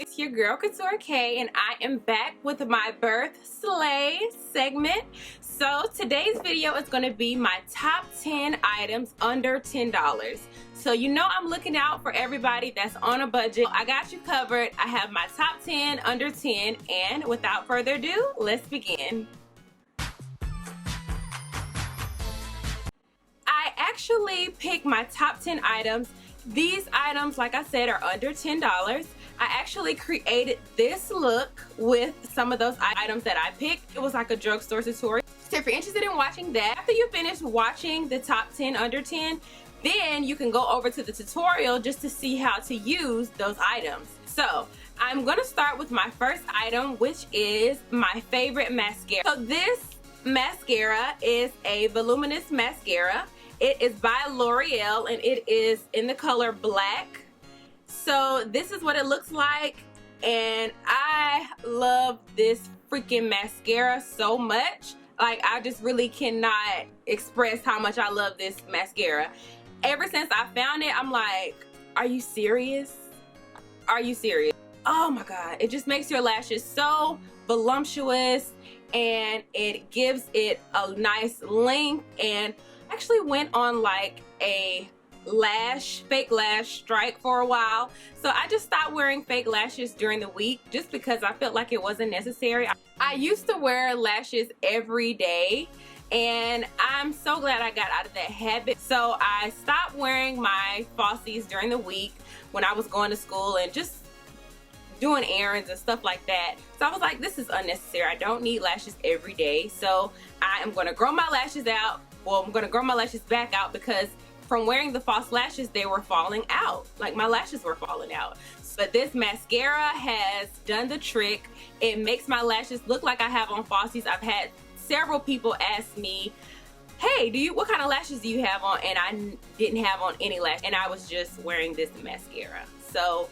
It's your girl KturaKay, and I am back with my birth slay segment. So today's video is going to be my top 10 items under $10. So you know I'm looking out for everybody that's on a budget. I got you covered. I have my top 10 under 10, and without further ado, let's begin. I actually picked my top 10 items. These items, like I said, are under $10. I actually created this look with some of those items that I picked. It was like a drugstore tutorial. So if you're interested in watching that, after you finish watching the top 10 under 10, then you can go over to the tutorial just to see how to use those items. So I'm gonna start with my first item, which is my favorite mascara. So this mascara is a voluminous mascara. It is by L'Oreal and it is in the color black. So this is what it looks like, and I love this freaking mascara so much. Like, I just really cannot express how much I love this mascara. Ever since I found it, I'm like, are you serious? Are you serious? Oh my god, it just makes your lashes so voluptuous, and it gives it a nice length. And actually went on like a fake lash strike for a while, so I just stopped wearing fake lashes during the week just because I felt like it wasn't necessary. I used to wear lashes every day, and I'm so glad I got out of that habit. So I stopped wearing my falsies during the week when I was going to school and just doing errands and stuff like that. So I was like, this is unnecessary. I don't need lashes every day. So I am going to grow my lashes out. Well, I'm going to grow my lashes back out because from wearing the false lashes, they were falling out. Like, my lashes were falling out. But this mascara has done the trick. It makes my lashes look like I have on falsies. I've had several people ask me, hey, what kind of lashes do you have on? And I didn't have on any lash, and I was just wearing this mascara. So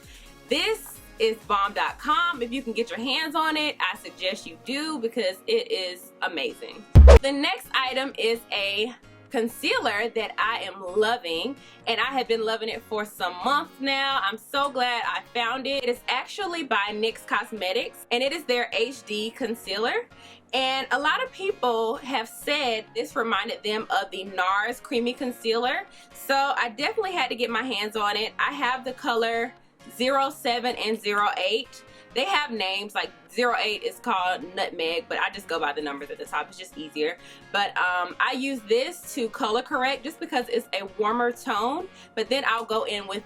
this is bomb.com. If you can get your hands on it, I suggest you do because it is amazing. The next item is a concealer that I am loving, and I have been loving it for some months now. I'm so glad I found it. It is actually by NYX Cosmetics, and it is their HD concealer. And a lot of people have said this reminded them of the NARS Creamy Concealer, so I definitely had to get my hands on it. I have the color 07 and 08. They have names, like 08 is called Nutmeg, but I just go by the numbers at the top. It's just easier. But I use this to color correct just because it's a warmer tone, but then I'll go in with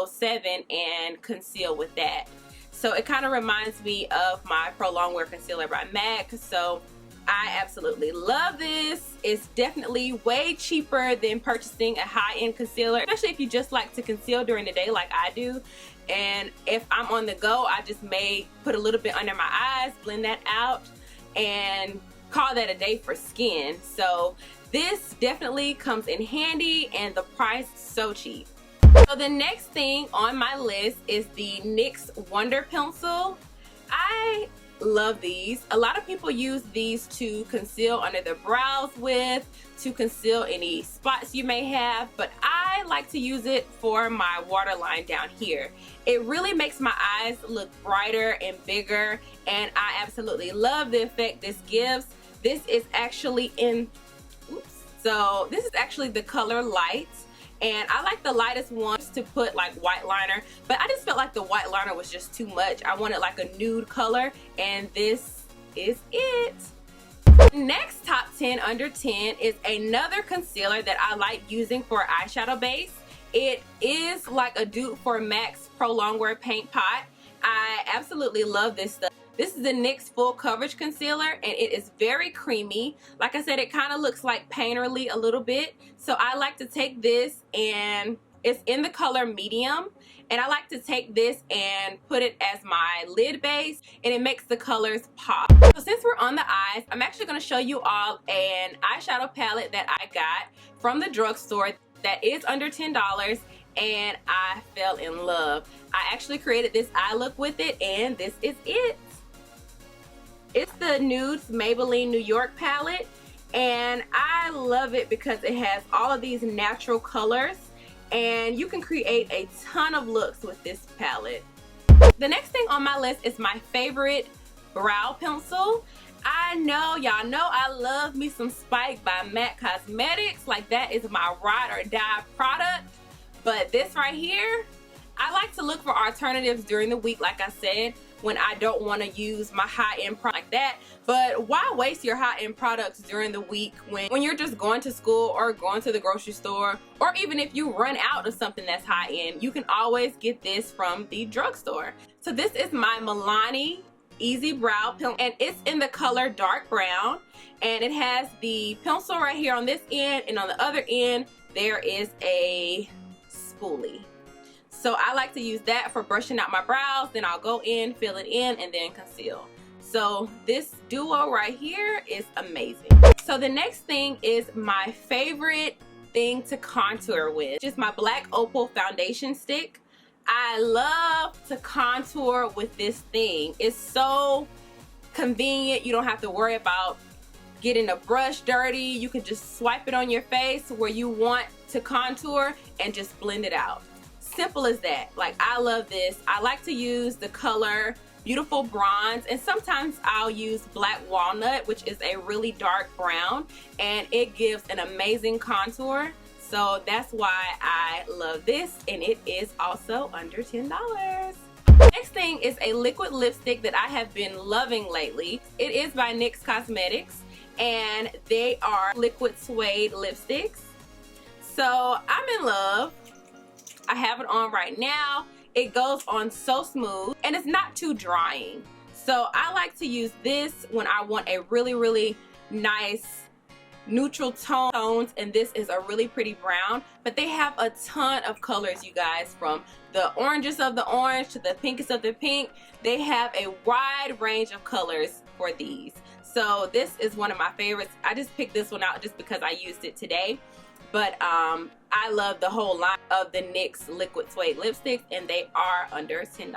07 and conceal with that. So it kind of reminds me of my Pro Longwear Concealer by MAC. So I absolutely love this. It's definitely way cheaper than purchasing a high-end concealer, especially if you just like to conceal during the day like I do. And if I'm on the go, I just may put a little bit under my eyes, blend that out, and call that a day for skin. So this definitely comes in handy, and the price is so cheap. So the next thing on my list is the NYX Wonder Pencil. I love these. A lot of people use these to conceal under their brows with, to conceal any spots you may have, but I like to use it for my waterline down here. It really makes my eyes look brighter and bigger, and I absolutely love the effect this gives. This is actually this is actually the color Light. And I like the lightest ones to put like white liner, but I just felt like the white liner was just too much. I wanted like a nude color, and this is it. Next top 10 under 10 is another concealer that I like using for eyeshadow base. It is like a dupe for MAC's Pro Longwear Paint Pot. I absolutely love this stuff. This is the NYX Full Coverage Concealer, and it is very creamy. Like I said, it kind of looks like Painterly a little bit. So I like to take this, and it's in the color medium. And I like to take this and put it as my lid base, and it makes the colors pop. So since we're on the eyes, I'm actually going to show you all an eyeshadow palette that I got from the drugstore that is under $10. And I fell in love. I actually created this eye look with it, and this is it. It's the Nudes Maybelline New York palette, and I love it because it has all of these natural colors, and you can create a ton of looks with this palette. The next thing on my list is my favorite brow pencil. I know, y'all know I love me some Spike by MAC Cosmetics. Like, that is my ride or die product. But this right here, I like to look for alternatives during the week, like I said, when I don't want to use my high-end product like that. But why waste your high-end products during the week when you're just going to school or going to the grocery store, or even if you run out of something that's high-end, you can always get this from the drugstore. So this is my Milani Easy Brow Pencil, and it's in the color dark brown, and it has the pencil right here on this end, and on the other end there is a spoolie. So I like to use that for brushing out my brows, then I'll go in, fill it in, and then conceal. So this duo right here is amazing. So the next thing is my favorite thing to contour with, just my black opal foundation stick. I love to contour with this thing. It's so convenient. You don't have to worry about getting the brush dirty. You can just swipe it on your face where you want to contour and just blend it out. Simple as that. Like, I love this. I like to use the color Beautiful Bronze, and sometimes I'll use Black Walnut, which is a really dark brown, and it gives an amazing contour. So that's why I love this, and it is also under $10. Next thing is a liquid lipstick that I have been loving lately. It is by NYX Cosmetics, and they are liquid suede lipsticks. So I'm in love. I have it on right now. It goes on so smooth, and it's not too drying. So I like to use this when I want a really, really nice neutral tones, and this is a really pretty brown. But they have a ton of colors, you guys, from the oranges of the orange to the pinkest of the pink. They have a wide range of colors for these. So this is one of my favorites. I just picked this one out just because I used it today. But I love the whole line of the NYX liquid suede lipsticks, and they are under $10.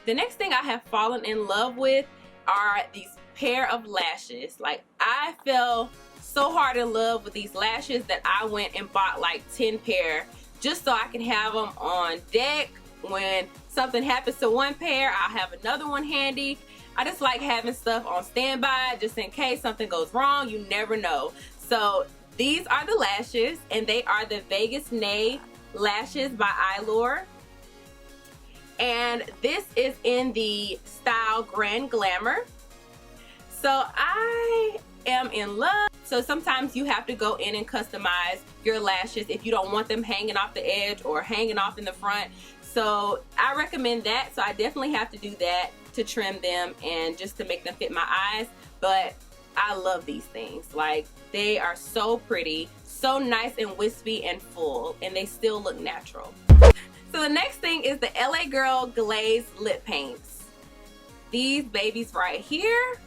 The next thing I have fallen in love with are these pair of lashes. Like, I fell so hard in love with these lashes that I went and bought like 10 pair just so I can have them on deck. When something happens to one pair, I'll have another one handy. I just like having stuff on standby just in case something goes wrong. You never know. So these are the lashes, and they are the Vegas Nay lashes by Allure. And this is in the style Grand Glamour. So I am in love. So sometimes you have to go in and customize your lashes if you don't want them hanging off the edge or hanging off in the front. So I recommend that. So I definitely have to do that to trim them and just to make them fit my eyes. But I love these things. Like, they are so pretty, so nice and wispy and full, and they still look natural. So the next thing is the LA Girl Glaze Lip Paints. These babies right here,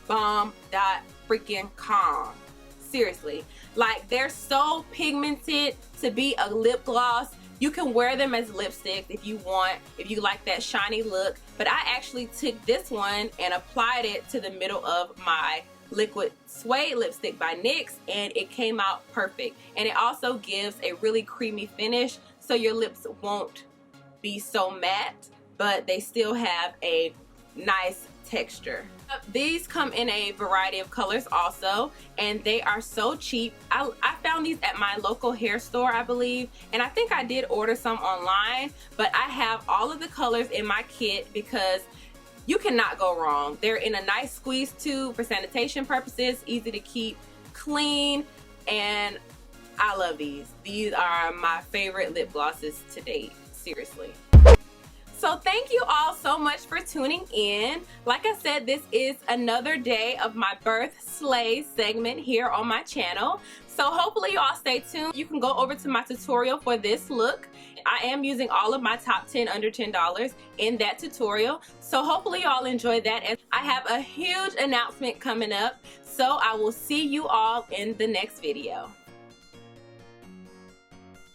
bomb.freaking.com. Seriously, like, they're so pigmented to be a lip gloss. You can wear them as lipsticks if you want, if you like that shiny look. But I actually took this one and applied it to the middle of my liquid suede lipstick by NYX, and it came out perfect. And it also gives a really creamy finish, so your lips won't be so matte, but they still have a nice texture. These come in a variety of colors also, and they are so cheap. I found these at my local hair store, I believe, and I think I did order some online, but I have all of the colors in my kit because you cannot go wrong. They're in a nice squeeze tube for sanitation purposes, easy to keep clean, and I love these. These are my favorite lip glosses to date, seriously. So thank you all so much for tuning in. Like I said, this is another day of my Birth Slay segment here on my channel. So hopefully you all stay tuned. You can go over to my tutorial for this look. I am using all of my top 10 under $10 in that tutorial. So hopefully you all enjoy that. And I have a huge announcement coming up. So I will see you all in the next video.